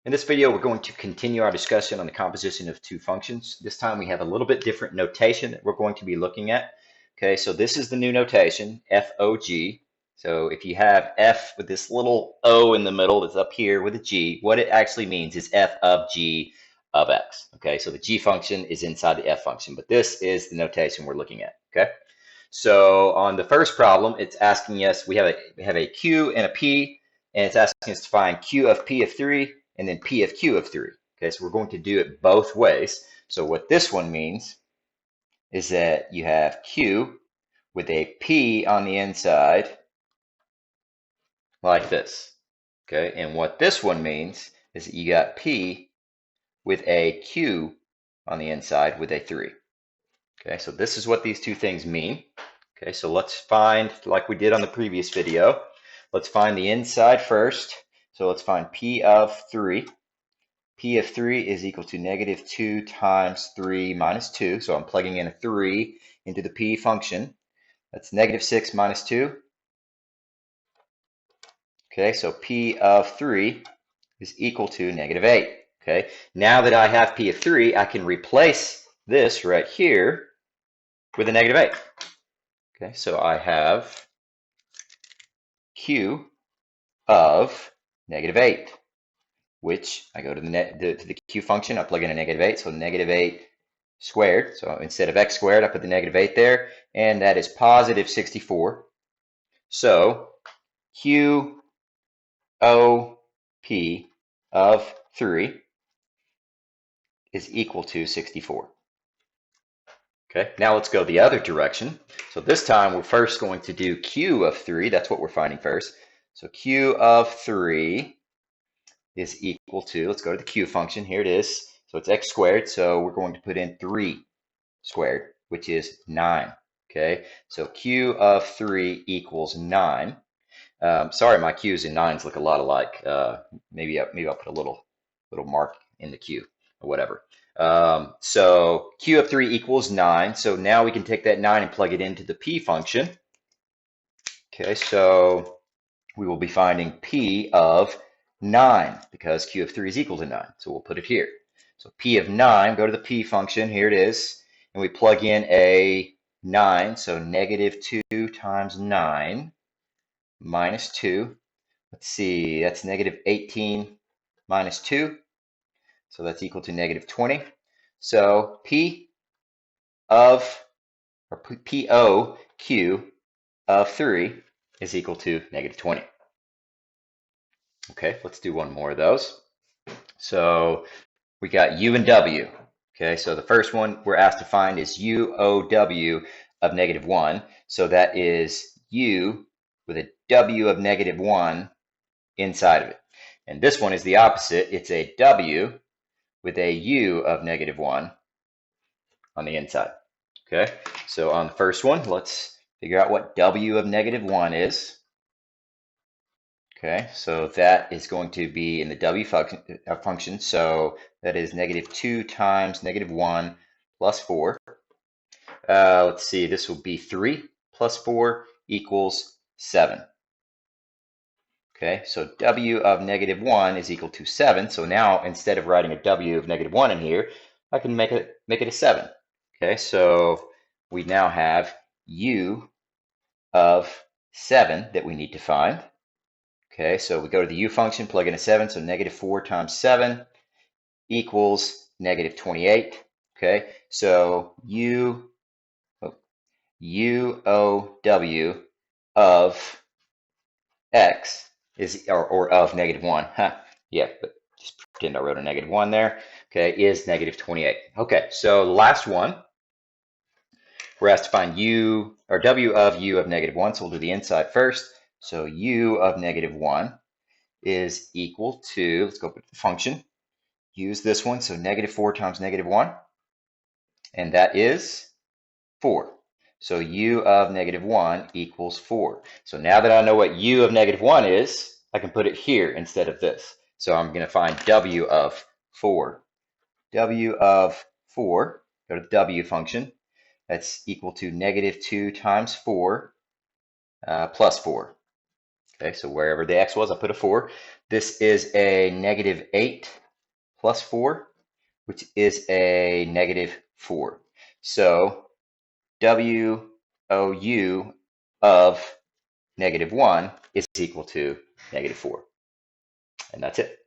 In this video, we're going to continue our discussion on the composition of two functions. This time we have a little bit different notation that we're going to be looking at. Okay, so this is the new notation, FOG. So if you have F with this little O in the middle that's up here with a G, what it actually means is F of G of X. Okay, so the G function is inside the F function, but this is the notation we're looking at. Okay, so on the first problem, it's asking us, we have a Q and a P, and it's asking us to find Q of P of 3 and then P of Q of 3. Okay, so we're going to do it both ways. So what this one means is that you have Q with a P on the inside like this. Okay, and what this one means is that you got P with a Q on the inside with a 3. Okay, so this is what these two things mean. Okay, so let's find, like we did on the previous video, let's find the inside first. So let's find P of 3. P of 3 is equal to negative 2 times 3 minus 2. So I'm plugging in a 3 into the P function. That's negative 6 minus 2. Okay, so P of 3 is equal to negative 8. Okay, now that I have P of 3, I can replace this right here with a negative 8. Okay, so I have Q of negative 8, which I go to the Q function, I plug in a negative 8, so negative 8 squared. So instead of x squared, I put the negative 8 there, and that is positive 64. So Q O P of 3 is equal to 64. Okay, now let's go the other direction. So this time we're first going to do Q of 3. That's what we're finding first. So Q of 3 is equal to, let's go to the Q function. Here it is. So it's x squared. So we're going to put in 3 squared, which is 9. Okay, so Q of 3 equals 9. Sorry, my Q's and 9s look a lot alike. Maybe I'll put a little mark in the Q or whatever. So Q of 3 equals 9. So now we can take that 9 and plug it into the P function. Okay, so we will be finding P of 9 because Q of 3 is equal to 9. So we'll put it here. So P of 9, go to the P function. Here it is. And we plug in a 9. So negative 2 times 9 minus 2. Let's see, that's negative 18 minus 2. So that's equal to negative 20. So P of, or POQ of 3 is equal to negative 20. Okay, let's do one more of those. So we got U and W. Okay, so the first one we're asked to find is UOW of negative 1. So that is U with a W of negative 1 inside of it. And this one is the opposite. It's a W with a U of negative 1 on the inside. Okay, so on the first one, let's figure out what W of negative 1 is. Okay, so that is going to be in the W function. So that is negative 2 times negative 1 plus 4. Let's see, this will be 3 plus 4 equals 7. Okay, so W of negative 1 is equal to 7. So now instead of writing a W of negative 1 in here, I can make it a 7. Okay, so we now have U of 7 that we need to find. Okay, so we go to the U function, plug in a 7, so negative 4 times 7 equals negative 28. Okay, so UOW of X is, or of negative 1. Huh. Yeah, but just pretend I wrote a negative 1 there. Okay, is negative 28. Okay, so the last one, we're asked to find U or W of U of negative 1. So we'll do the inside first. So U of negative 1 is equal to, let's go up to the function, use this one. So negative 4 times negative 1. And that is 4. So U of negative 1 equals 4. So now that I know what U of negative 1 is, I can put it here instead of this. So I'm going to find W of 4. W of 4, go to the W function. That's equal to negative 2 times 4 plus 4. Okay, so wherever the x was, I put a 4. This is a negative 8 plus 4, which is a negative 4. So WOU of negative 1 is equal to negative 4. And that's it.